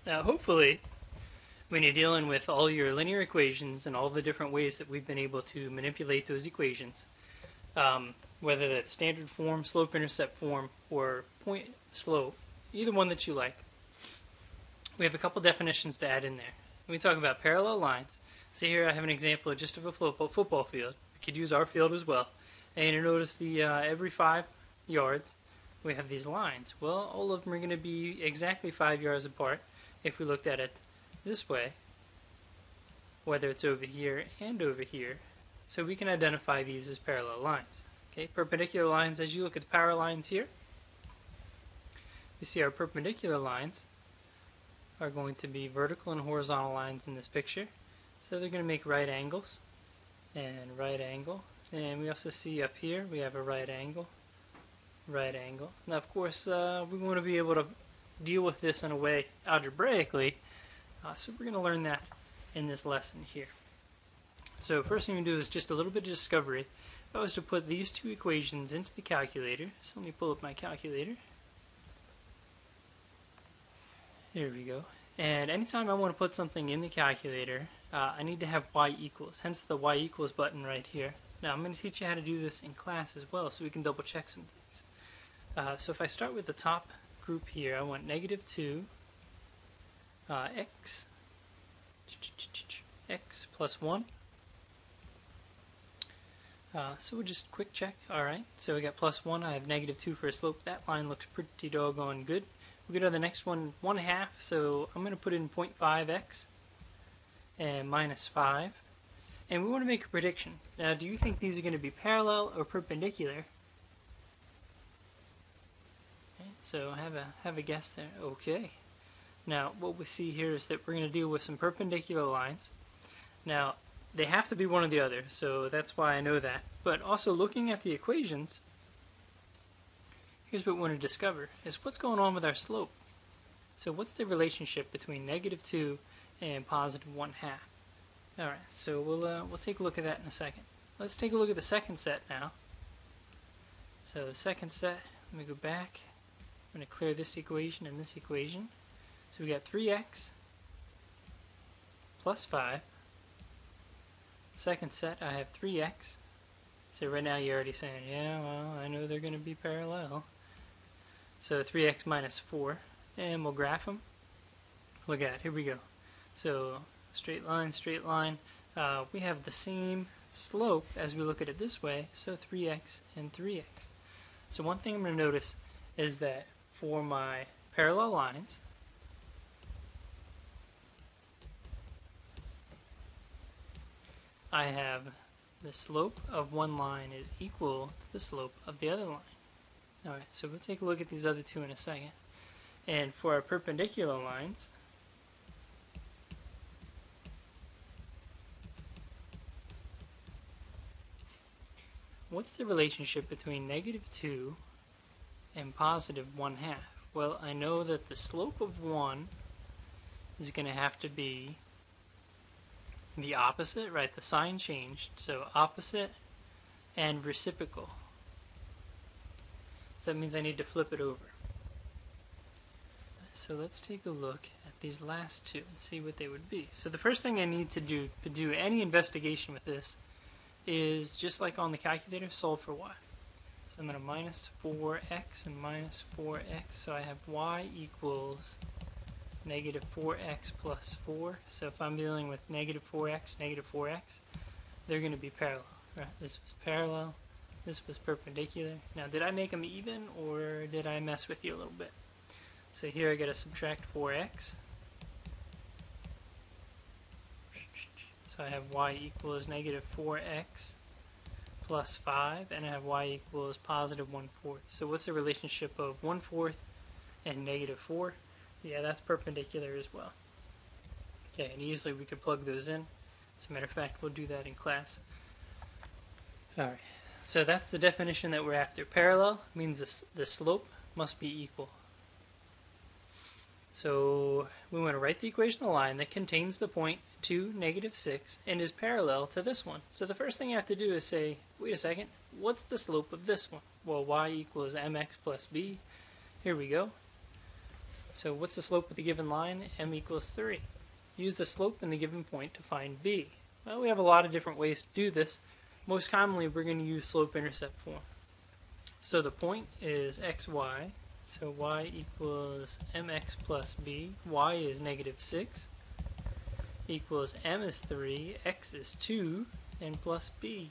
Now, hopefully, when you're dealing with all your linear equations and all the different ways that we've been able to manipulate those equations, whether that's standard form, slope-intercept form, or point slope, either one that you like, we have a couple definitions to add in there. When we talk about parallel lines, see here I have an example just of a football field. We could use our field as well. And you notice the every 5 yards we have these lines. Well, all of them are going to be exactly 5 yards apart if we looked at it this way, whether it's over here and over here. So we can identify these as parallel lines. Okay, perpendicular lines, as you look at the power lines here, you see our perpendicular lines are going to be vertical and horizontal lines in this picture. So they're going to make right angles and right angle. And we also see up here we have a right angle, right angle. Now, of course, we want to be able to deal with this in a way algebraically, so we're going to learn that in this lesson here. So first thing we do is just a little bit of discovery. If I was to put these two equations into the calculator, so let me pull up my calculator. Here we go. And anytime I want to put something in the calculator, I need to have y equals, hence the y equals button right here. Now I'm going to teach you how to do this in class as well, so we can double check some things. So if I start with the top group here, I want negative 2 x plus 1. So we'll just quick check. Alright, so we got plus 1. I have negative 2 for a slope. That line looks pretty doggone good. We'll go to the next one, 1/2. So I'm going to put in 0.5x and minus 5. And we want to make a prediction. Now, do you think these are going to be parallel or perpendicular? Okay, so have a guess there. Okay. Now, what we see here is that we're going to deal with some perpendicular lines. Now, they have to be one or the other, so that's why I know that. But also, looking at the equations, here's what we want to discover, is what's going on with our slope. So what's the relationship between negative 2 and positive 1/2? Alright, so we'll take a look at that in a second. Let's take a look at the second set now. So second set, let me go back. I'm going to clear this equation and this equation. So we got 3x plus 5. Second set, I have 3x. So right now you're already saying, yeah, well, I know they're going to be parallel. So 3x minus 4. And we'll graph them. Look at it, here we go. So straight line, straight line. We have the same slope as we look at it this way, so 3x and 3x. So one thing I'm going to notice is that for my parallel lines, I have the slope of one line is equal to the slope of the other line. Alright, so we'll take a look at these other two in a second. And for our perpendicular lines, what's the relationship between negative 2 and positive 1/2? Well, I know that the slope of 1 is going to have to be the opposite, right? The sign changed, so opposite and reciprocal. So that means I need to flip it over. So let's take a look at these last two and see what they would be. So the first thing I need to do any investigation with this is, just like on the calculator, solve for y. So I'm going to minus 4x and minus 4x. So I have y equals negative 4x plus 4. So if I'm dealing with negative 4x, they're going to be parallel. Right? This was parallel. This was perpendicular. Now, did I make them even, or did I mess with you a little bit? So here I got to subtract 4x. So I have y equals negative 4x plus 5, and I have y equals positive 1/4. So what's the relationship of 1/4 and negative 4? Yeah, that's perpendicular as well. Okay, and easily we could plug those in. As a matter of fact, we'll do that in class. Alright, so that's the definition that we're after. Parallel means the slope must be equal. So we want to write the equation of a line that contains the point 2, negative 6, and is parallel to this one. So the first thing you have to do is say, wait a second, what's the slope of this one? Well, y equals mx plus b. Here we go. So what's the slope of the given line? M equals 3. Use the slope in the given point to find b. Well, we have a lot of different ways to do this. Most commonly, we're going to use slope-intercept form. So the point is xy, so y equals mx plus b, y is negative 6, equals m is 3, x is 2, and plus b.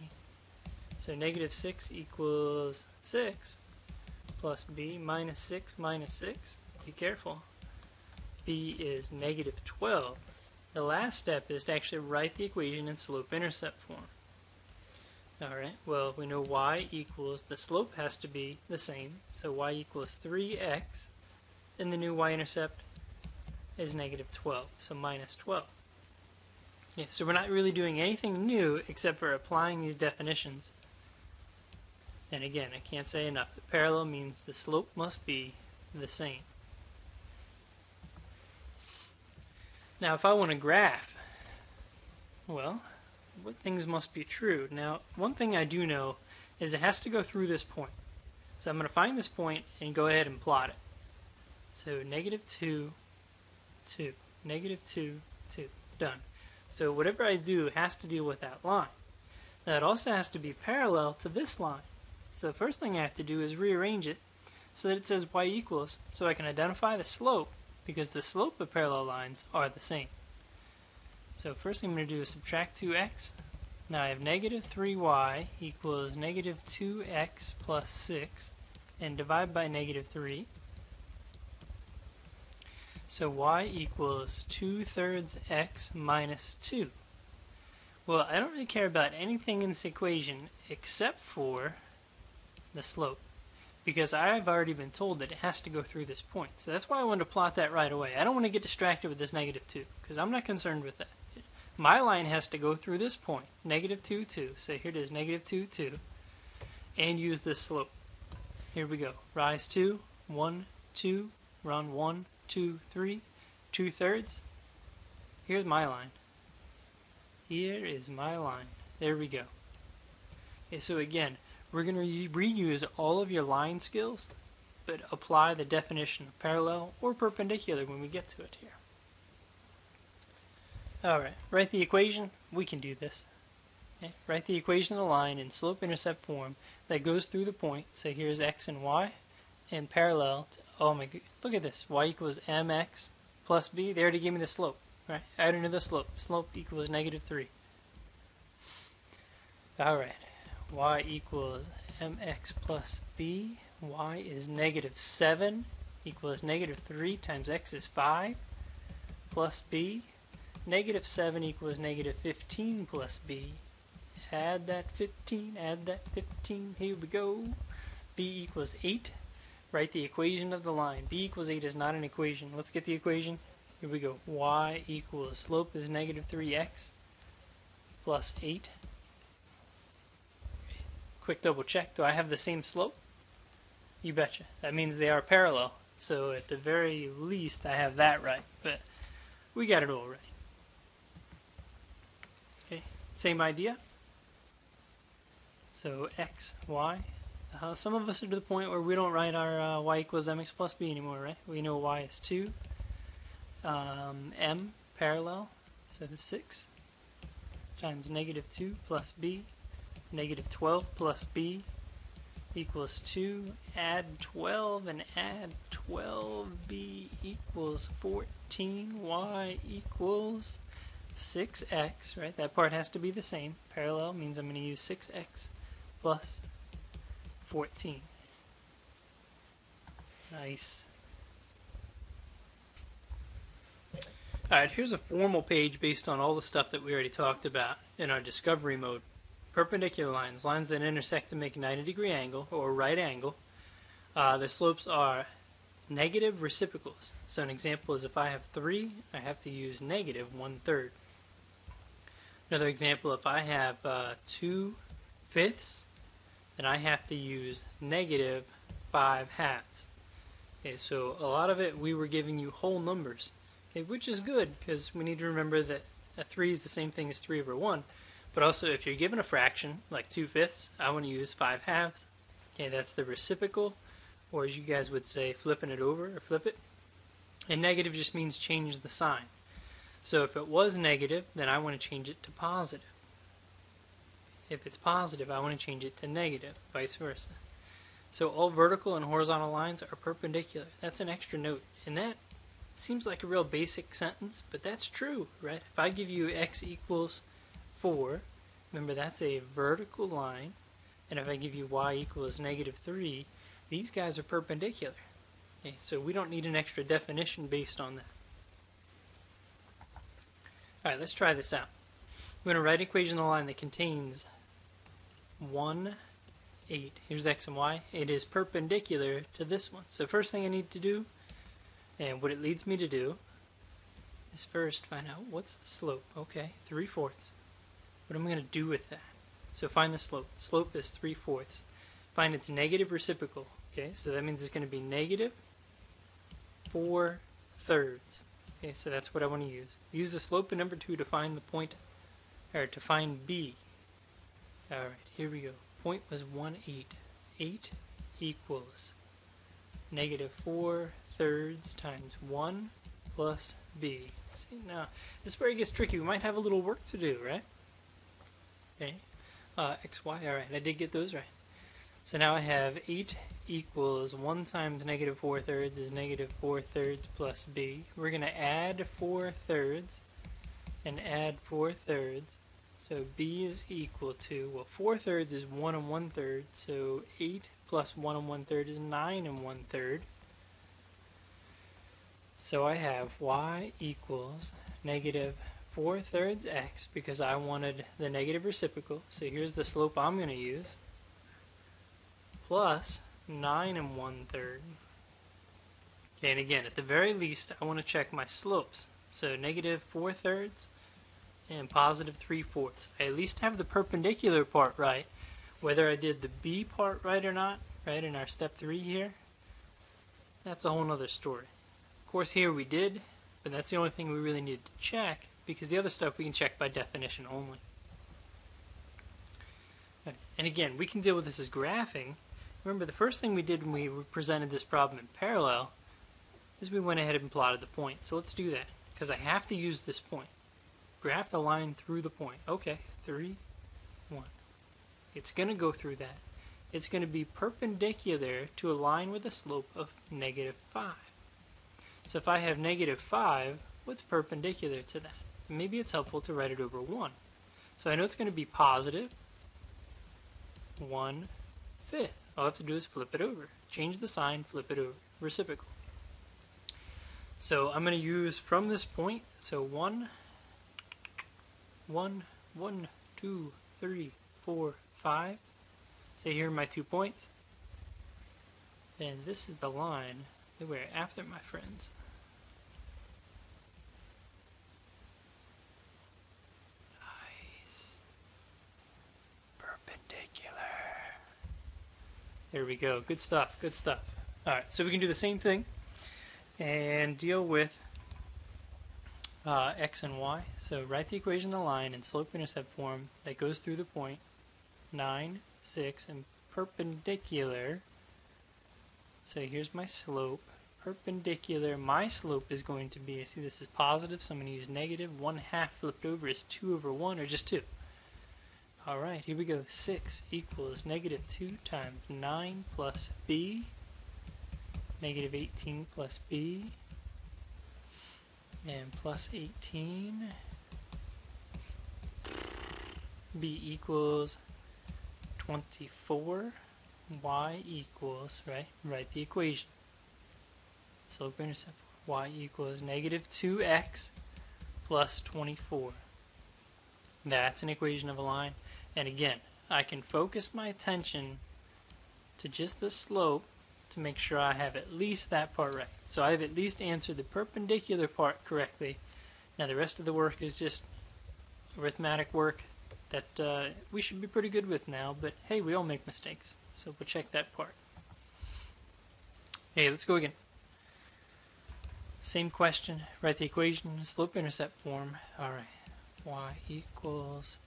So negative 6 equals 6, plus b minus 6 minus 6. Be careful. b is negative 12. The last step is to actually write the equation in slope-intercept form. Alright, well, we know y equals, the slope has to be the same, so y equals 3x, and the new y-intercept is negative 12, so minus 12. Yeah, so we're not really doing anything new except for applying these definitions. And again, I can't say enough. The parallel means the slope must be the same. Now, if I want to graph, well, what things must be true? Now, one thing I do know is it has to go through this point. So I'm going to find this point and go ahead and plot it. So negative 2, 2, negative 2, 2, done. So whatever I do has to deal with that line. Now, it also has to be parallel to this line. So the first thing I have to do is rearrange it so that it says y equals, so I can identify the slope, because the slope of parallel lines are the same. So first thing I'm going to do is subtract 2x. Now I have negative 3y equals negative 2x plus 6, and divide by negative 3. So y equals 2/3 x minus 2. Well, I don't really care about anything in this equation except for the slope, because I've already been told that it has to go through this point. So that's why I wanted to plot that right away. I don't want to get distracted with this negative 2, because I'm not concerned with that. My line has to go through this point, negative 2, 2. So here it is, negative 2, 2. And use this slope. Here we go. Rise 2, 1, 2, run 1, 2, 3, 2/3. Here's my line. Here is my line. There we go. Okay, so again, we're going to reuse all of your line skills, but apply the definition of parallel or perpendicular when we get to it here. Alright, write the equation. We can do this. Okay, write the equation of the line in slope-intercept form that goes through the point. So here's x and y, and parallel to, oh my god, look at this. Y equals mx plus b. They already gave me the slope. Right? Add into the slope. Slope equals negative 3. Alright. Y equals mx plus b. Y is negative 7 equals negative 3 times x is 5 plus b. Negative 7 equals negative 15 plus b. Add that 15, add that 15. Here we go. B equals 8. Write the equation of the line. B equals 8 is not an equation. Let's get the equation. Here we go. Y equals, slope is negative 3x plus 8. Quick double check. Do I have the same slope? You betcha. That means they are parallel. So at the very least, I have that right. But we got it all right. Okay, same idea. So x, y. Some of us are to the point where we don't write our y equals mx plus b anymore, right? We know y is 2. M, parallel, so 6 times negative 2 plus b. Negative 12 plus b equals 2. Add 12 and add 12. B equals 14. Y equals 6x, right? That part has to be the same. Parallel means I'm going to use 6x plus 14. Nice. Alright, here's a formal page based on all the stuff that we already talked about in our discovery mode. Perpendicular lines, lines that intersect to make a 90-degree angle or right angle. The slopes are negative reciprocals. So an example is if I have 3, I have to use negative 1/3. Another example, if I have 2/5, then I have to use negative 5/2. Okay, so a lot of it we were giving you whole numbers, okay, which is good because we need to remember that a 3 is the same thing as 3/1. But also, if you're given a fraction like 2/5, I want to use 5/2. Okay, that's the reciprocal, or as you guys would say, flipping it over or flip it. And negative just means change the sign. So if it was negative, then I want to change it to positive. If it's positive, I want to change it to negative, vice versa. So all vertical and horizontal lines are perpendicular. That's an extra note. And that seems like a real basic sentence, but that's true, right? If I give you x equals 4, remember that's a vertical line. And if I give you y equals negative 3, these guys are perpendicular. Okay, so we don't need an extra definition based on that. Alright, let's try this out. We're going to write an equation on the line that contains 1, 8. Here's x and y. It is perpendicular to this one. So first thing I need to do, and what it leads me to do, is first find out what's the slope. Okay, 3/4. What am I going to do with that? So find the slope. The slope is 3/4. Find its negative reciprocal. Okay, so that means it's going to be negative 4/3. Okay, so that's what I want to use. Use the slope of number 2 to find the point, or to find b. Alright, here we go. Point was 1, 8. 8 equals negative 4/3 times 1 plus b. See, now, this is where it gets tricky. We might have a little work to do, right? Okay. X, y, alright, I did get those right. So now I have 8 equals 1 times negative 4/3 is negative 4/3 plus b. We're going to add 4/3 and add 4/3. So b is equal to, well, 4/3 is 1 1/3, so 8 plus 1 1/3 is 9 1/3. So I have y equals negative 4/3 x, because I wanted the negative reciprocal. So here's the slope I'm going to use, plus 9 1/3. Okay, and again, at the very least, I want to check my slopes. So negative 4/3 and positive 3/4. I at least have the perpendicular part right. Whether I did the b part right or not, right, in our step 3 here, that's a whole nother story. Of course, here we did, but that's the only thing we really needed to check, because the other stuff we can check by definition only. And again, we can deal with this as graphing. Remember, the first thing we did when we presented this problem in parallel is we went ahead and plotted the point. So let's do that, because I have to use this point. Graph the line through the point. Okay, 3, 1. It's going to go through that. It's going to be perpendicular to a line with a slope of negative 5. So if I have negative 5, what's perpendicular to that? Maybe it's helpful to write it over 1. So I know it's going to be positive 1/5. All I have to do is flip it over. Change the sign, flip it over. Reciprocal. So I'm going to use from this point, so 1, 2, 3, 4, 5. So here are my 2 points. And this is the line that we're after, my friends. Nice. Perpendicular. There we go. Good stuff. Good stuff. Alright, so we can do the same thing and deal with x and y. So write the equation of the line in slope-intercept form that goes through the point 9, 6, and perpendicular. So here's my slope. Perpendicular, my slope is going to be, see this is positive, so I'm going to use negative. 1/2 flipped over is 2/1, or just 2. Alright, here we go. 6 equals negative 2 times 9 plus b. Negative 18 plus b. And plus 18. B equals 24. Y equals, right? Write the equation. Slope intercept. Y equals negative 2x plus 24. That's an equation of a line. And again, I can focus my attention to just the slope to make sure I have at least that part right. So I've at least answered the perpendicular part correctly. Now the rest of the work is just arithmetic work that we should be pretty good with now, but hey, we all make mistakes. So we'll check that part. Okay, let's go again. Same question, write the equation, slope-intercept form. Alright, y equals,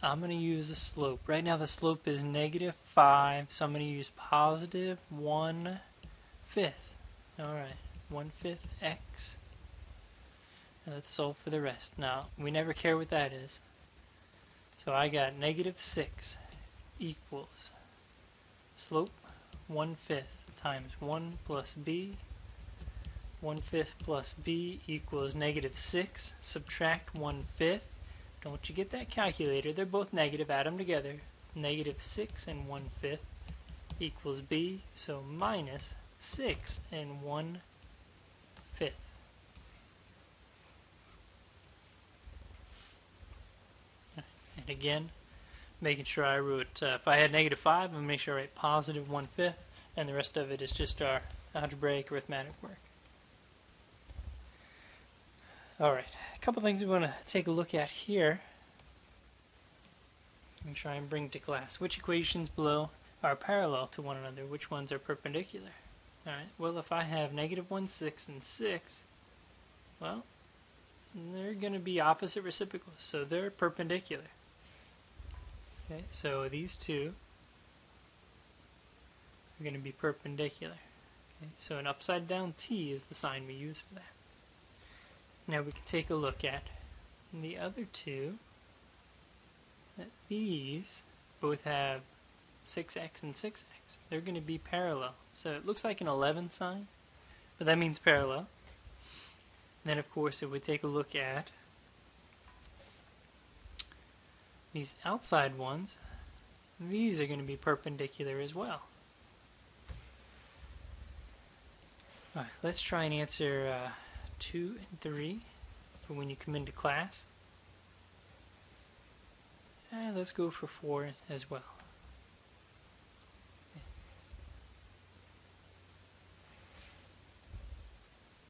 I'm going to use the slope. Right now the slope is negative 5, so I'm going to use positive 1/5. Alright, 1/5 x. Now let's solve for the rest. Now, we never care what that is. So I got -6 equals slope 1/5 times 1 plus b. 1/5 plus b equals -6. Subtract 1/5. Don't you get that calculator? They're both negative. Add them together. -6 and 1/5 equals b. So minus 6 and 1/5. And again, making sure I wrote, if I had -5, I'm going to make sure I write positive 1/5, and the rest of it is just our algebraic arithmetic work. Alright, a couple things we want to take a look at here and try and bring to class. Which equations below are parallel to one another? Which ones are perpendicular? Alright, well, if I have -1, 6, and 6, well, they're going to be opposite reciprocals, so they're perpendicular. Okay, so these two are going to be perpendicular. Okay, so an upside down T is the sign we use for that. Now we can take a look at the other two. That these both have 6x and 6x. They're going to be parallel. So it looks like an 11 sign, but that means parallel. And then of course if we take a look at these outside ones, these are going to be perpendicular as well. Alright, let's try and answer 2 and 3 for when you come into class. And let's go for 4 as well.